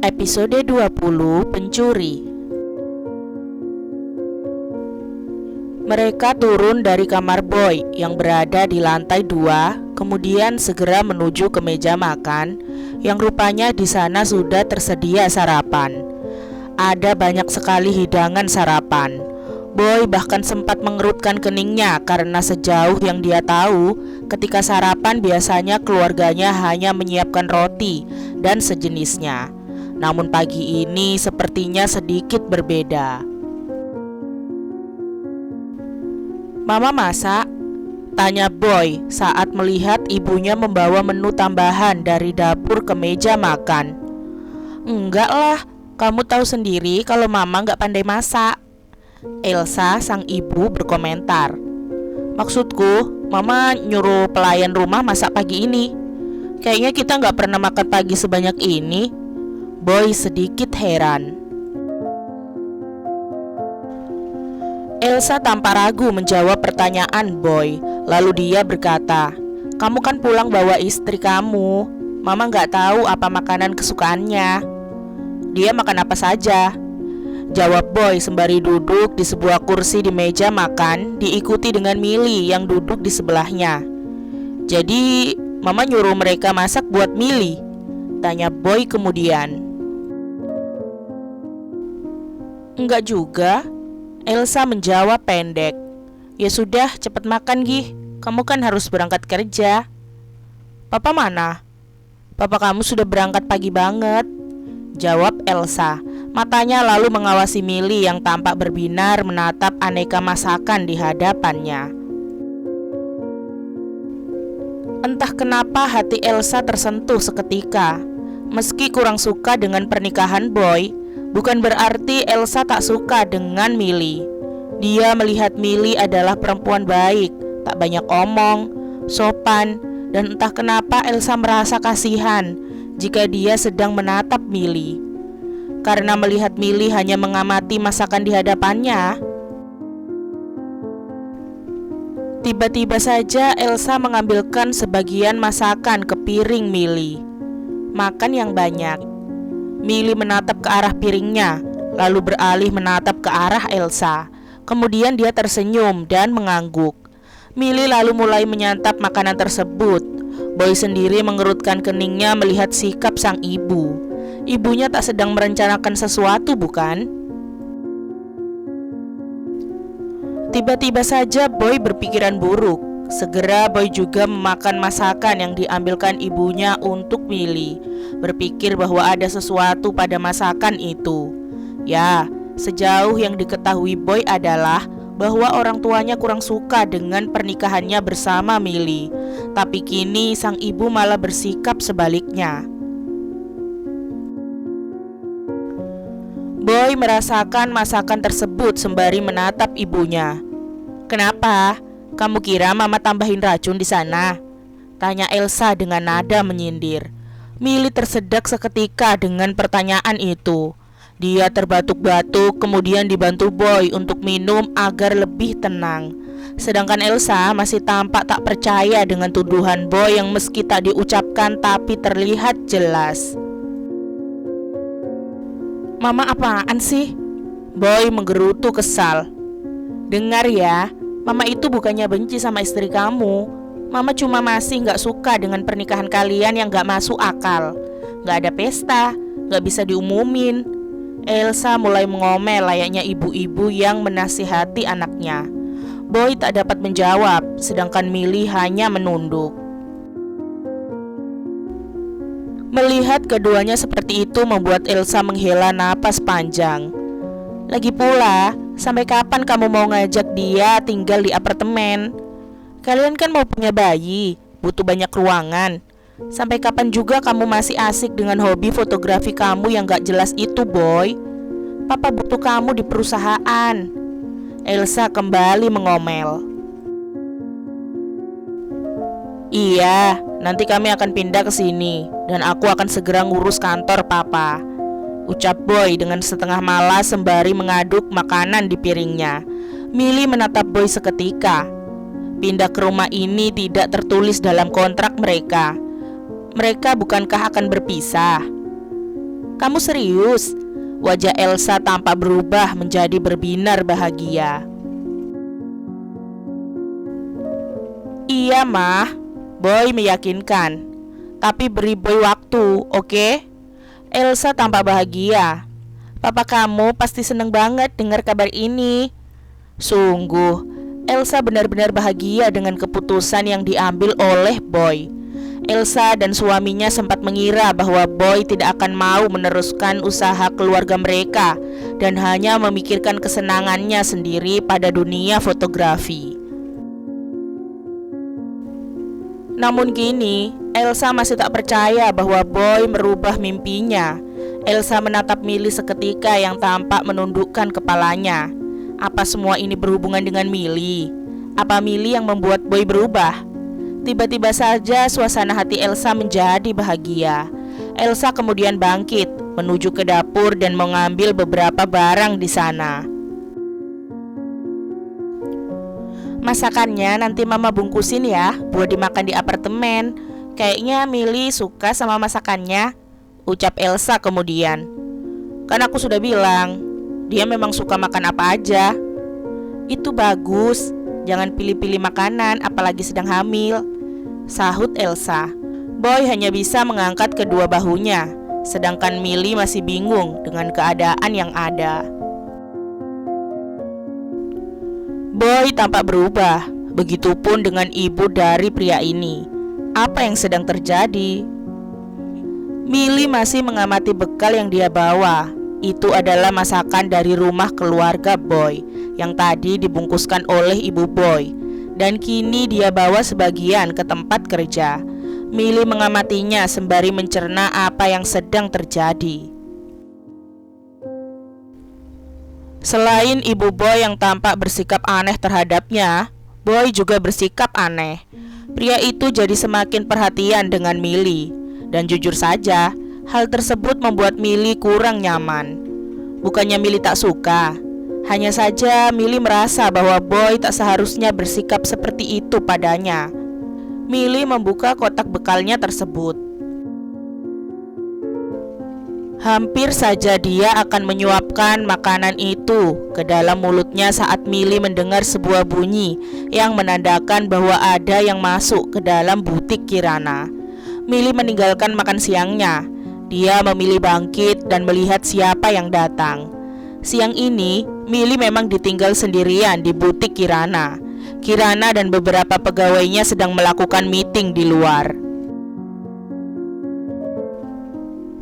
Episode 20 Pencuri. Mereka turun dari kamar Boy yang berada di lantai 2, kemudian segera menuju ke meja makan yang rupanya di sana sudah tersedia sarapan. Ada banyak sekali hidangan sarapan. Boy bahkan sempat mengerutkan keningnya karena sejauh yang dia tahu, ketika sarapan biasanya keluarganya hanya menyiapkan roti dan sejenisnya. Namun pagi ini sepertinya sedikit berbeda. "Mama masak?" tanya Boy saat melihat ibunya membawa menu tambahan dari dapur ke meja makan. "Enggak lah, kamu tahu sendiri kalau mama nggak pandai masak," Elsa sang ibu berkomentar. "Maksudku, mama nyuruh pelayan rumah masak pagi ini. Kayaknya kita nggak pernah makan pagi sebanyak ini." Boy sedikit heran. Elsa tanpa ragu menjawab pertanyaan Boy. Lalu dia berkata, "Kamu kan pulang bawa istri kamu. Mama nggak tahu apa makanan kesukaannya." "Dia makan apa saja?" jawab Boy sembari duduk di sebuah kursi di meja makan, diikuti dengan Milly yang duduk di sebelahnya. "Jadi mama nyuruh mereka masak buat Milly?" tanya Boy kemudian. "Enggak juga," Elsa menjawab pendek. "Ya sudah, cepat makan Gih. Kamu kan harus berangkat kerja." "Papa mana?" "Papa kamu sudah berangkat pagi banget," jawab Elsa. Matanya lalu mengawasi Milly yang tampak berbinar menatap aneka masakan di hadapannya. Entah kenapa hati Elsa tersentuh seketika. Meski kurang suka dengan pernikahan Boy, bukan berarti Elsa tak suka dengan Milly. Dia melihat Milly adalah perempuan baik, tak banyak omong, sopan, dan entah kenapa Elsa merasa kasihan jika dia sedang menatap Milly. Karena melihat Milly hanya mengamati masakan di hadapannya. Tiba-tiba saja Elsa mengambilkan sebagian masakan ke piring Milly. "Makan yang banyak." Milly menatap ke arah piringnya, lalu beralih menatap ke arah Elsa. Kemudian dia tersenyum dan mengangguk. Milly lalu mulai menyantap makanan tersebut. Boy sendiri mengerutkan keningnya melihat sikap sang ibu. Ibunya tak sedang merencanakan sesuatu, bukan? Tiba-tiba saja Boy berpikiran buruk. Segera Boy juga memakan masakan yang diambilkan ibunya untuk Milly, berpikir bahwa ada sesuatu pada masakan itu. Ya, sejauh yang diketahui Boy adalah bahwa orang tuanya kurang suka dengan pernikahannya bersama Milly. Tapi kini sang ibu malah bersikap sebaliknya. Boy merasakan masakan tersebut sembari menatap ibunya. "Kenapa? Kamu kira mama tambahin racun di sana?" tanya Elsa dengan nada menyindir. Milly tersedak seketika dengan pertanyaan itu. Dia terbatuk-batuk kemudian dibantu Boy untuk minum agar lebih tenang. Sedangkan Elsa masih tampak tak percaya dengan tuduhan Boy yang meski tak diucapkan tapi terlihat jelas. "Mama apaan sih?" Boy menggerutu kesal. "Dengar ya, Mama itu bukannya benci sama istri kamu. Mama cuma masih gak suka dengan pernikahan kalian yang gak masuk akal. Gak ada pesta, gak bisa diumumin." Elsa mulai mengomel layaknya ibu-ibu yang menasihati anaknya. Boy tak dapat menjawab, sedangkan Milly hanya menunduk. Melihat keduanya seperti itu membuat Elsa menghela napas panjang. "Lagi pula, sampai kapan kamu mau ngajak dia tinggal di apartemen? Kalian kan mau punya bayi, butuh banyak ruangan. Sampai kapan juga kamu masih asik dengan hobi fotografi kamu yang gak jelas itu, Boy? Papa butuh kamu di perusahaan." Elsa kembali mengomel. "Iya, nanti kami akan pindah ke sini dan aku akan segera ngurus kantor papa," ucap Boy dengan setengah malas sembari mengaduk makanan di piringnya. Milly menatap Boy seketika. Pindah ke rumah ini tidak tertulis dalam kontrak mereka. Mereka bukankah akan berpisah? Kamu serius? Wajah Elsa tampak berubah menjadi berbinar bahagia. Iya, Mah. Boy meyakinkan. Tapi beri Boy waktu, oke? Elsa tampak bahagia. Papa kamu pasti seneng banget dengar kabar ini. Sungguh, Elsa benar-benar bahagia dengan keputusan yang diambil oleh Boy. Elsa dan suaminya sempat mengira bahwa Boy tidak akan mau meneruskan usaha keluarga mereka dan hanya memikirkan kesenangannya sendiri pada dunia fotografi. Namun kini, Elsa masih tak percaya bahwa Boy merubah mimpinya. Elsa menatap Milly seketika yang tampak menundukkan kepalanya. Apa semua ini berhubungan dengan Milly? Apa Milly yang membuat Boy berubah? Tiba-tiba saja suasana hati Elsa menjadi bahagia. Elsa kemudian bangkit, menuju ke dapur dan mengambil beberapa barang di sana. Masakannya nanti Mama bungkusin ya, buat dimakan di apartemen. Kayaknya Milly suka sama masakannya, ucap Elsa kemudian. Kan aku sudah bilang, dia memang suka makan apa aja. Itu bagus, jangan pilih-pilih makanan apalagi sedang hamil, sahut Elsa. Boy hanya bisa mengangkat kedua bahunya, sedangkan Milly masih bingung dengan keadaan yang ada. Boy tampak berubah, begitupun dengan ibu dari pria ini. Apa yang sedang terjadi? Milly masih mengamati bekal yang dia bawa. Itu adalah masakan dari rumah keluarga Boy yang tadi dibungkuskan oleh ibu Boy, dan kini dia bawa sebagian ke tempat kerja. Milly mengamatinya sembari mencerna apa yang sedang terjadi. Selain ibu Boy yang tampak bersikap aneh terhadapnya, Boy juga bersikap aneh. Pria itu jadi semakin perhatian dengan Milly. Dan jujur saja, hal tersebut membuat Milly kurang nyaman. Bukannya Milly tak suka, hanya saja Milly merasa bahwa Boy tak seharusnya bersikap seperti itu padanya. Milly membuka kotak bekalnya tersebut. Hampir saja dia akan menyuapkan makanan itu ke dalam mulutnya saat Milly mendengar sebuah bunyi yang menandakan bahwa ada yang masuk ke dalam butik kirana. Milly meninggalkan makan siangnya. Dia memilih bangkit dan melihat siapa yang datang. Siang ini, Milly memang ditinggal sendirian di butik kirana. Kirana dan beberapa pegawainya sedang melakukan meeting di luar.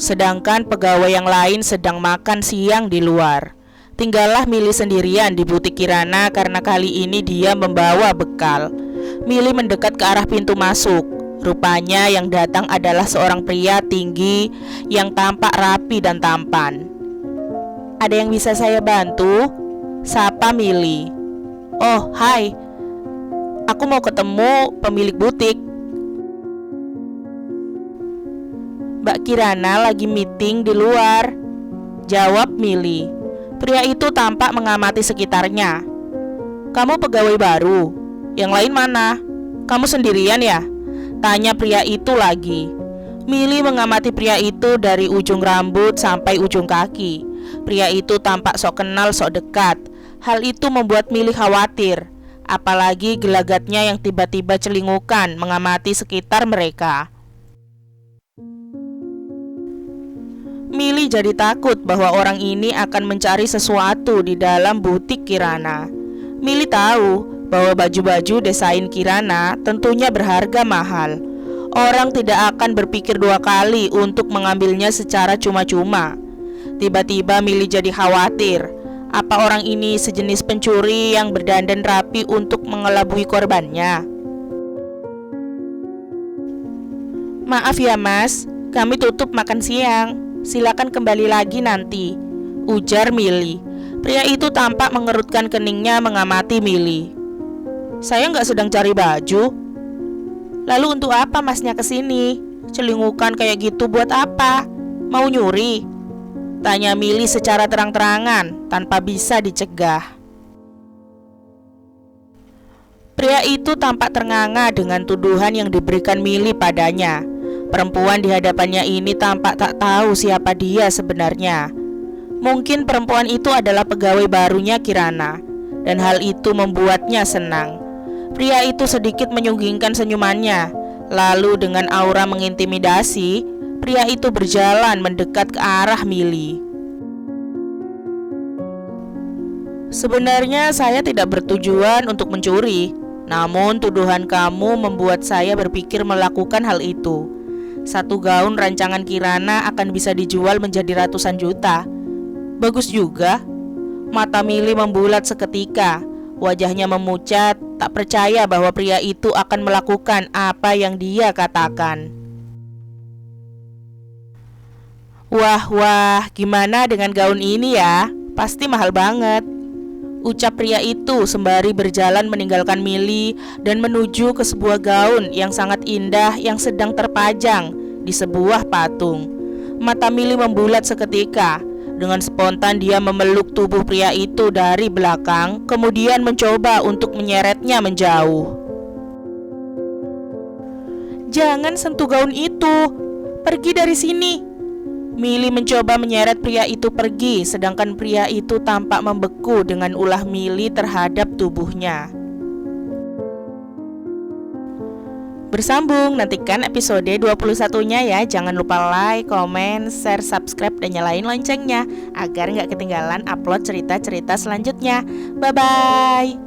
Sedangkan pegawai yang lain sedang makan siang di luar. Tinggallah Milly sendirian di butik kirana karena kali ini dia membawa bekal. Milly mendekat ke arah pintu masuk. Rupanya yang datang adalah seorang pria tinggi yang tampak rapi dan tampan. Ada yang bisa saya bantu? Sapa Milly. Oh, hai. Aku mau ketemu pemilik butik. Mbak Kirana lagi meeting di luar, jawab Milly. Pria itu tampak mengamati sekitarnya. Kamu pegawai baru? Yang lain mana? Kamu sendirian ya? Tanya pria itu lagi. Milly mengamati pria itu dari ujung rambut sampai ujung kaki. Pria itu tampak sok kenal sok dekat. Hal itu membuat Milly khawatir. Apalagi gelagatnya yang tiba-tiba celingukan mengamati sekitar mereka. Milly jadi takut bahwa orang ini akan mencari sesuatu di dalam butik kirana. Milly tahu bahwa baju-baju desain kirana tentunya berharga mahal. Orang tidak akan berpikir dua kali untuk mengambilnya secara cuma-cuma. Tiba-tiba Milly jadi khawatir. Apa orang ini sejenis pencuri yang berdandan rapi untuk mengelabui korbannya? Maaf ya mas, kami tutup makan siang. Silakan kembali lagi nanti, ujar Milly. Pria itu tampak mengerutkan keningnya mengamati Milly. Saya nggak sedang cari baju. Lalu untuk apa masnya kesini? Celingukan kayak gitu buat apa? Mau nyuri? Tanya Milly secara terang-terangan tanpa bisa dicegah. Pria itu tampak ternganga dengan tuduhan yang diberikan Milly padanya. Perempuan di hadapannya ini tampak tak tahu siapa dia sebenarnya. Mungkin perempuan itu adalah pegawai barunya Kirana, dan hal itu membuatnya senang. Pria itu sedikit menyunggingkan senyumannya, lalu dengan aura mengintimidasi, pria itu berjalan mendekat ke arah Milly. Sebenarnya saya tidak bertujuan untuk mencuri, namun tuduhan kamu membuat saya berpikir melakukan hal itu. Satu gaun rancangan Kirana akan bisa dijual menjadi ratusan juta. Bagus juga. Mata Milly membulat seketika, wajahnya memucat, tak percaya bahwa pria itu akan melakukan apa yang dia katakan. Wah, gimana dengan gaun ini ya? Pasti mahal banget, ucap pria itu sembari berjalan meninggalkan Milly dan menuju ke sebuah gaun yang sangat indah yang sedang terpajang di sebuah patung. Mata Milly membulat seketika. Dengan spontan dia memeluk tubuh pria itu dari belakang, kemudian mencoba untuk menyeretnya menjauh. Jangan sentuh gaun itu, pergi dari sini. Milly mencoba menyeret pria itu pergi, sedangkan pria itu tampak membeku dengan ulah Milly terhadap tubuhnya. Bersambung, nantikan episode 21-nya ya. Jangan lupa like, komen, share, subscribe, dan nyalain loncengnya agar gak ketinggalan upload cerita-cerita selanjutnya. Bye-bye.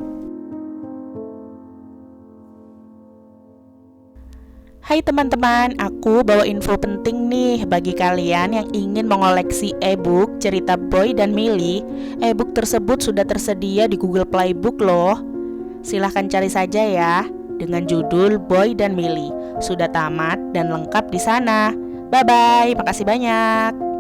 Hai teman-teman, aku bawa info penting nih bagi kalian yang ingin mengoleksi e-book cerita Boy dan Milly. E-book tersebut sudah tersedia di Google Playbook loh. Silahkan cari saja ya, dengan judul Boy dan Milly. Sudah tamat dan lengkap di sana. Bye-bye, makasih banyak.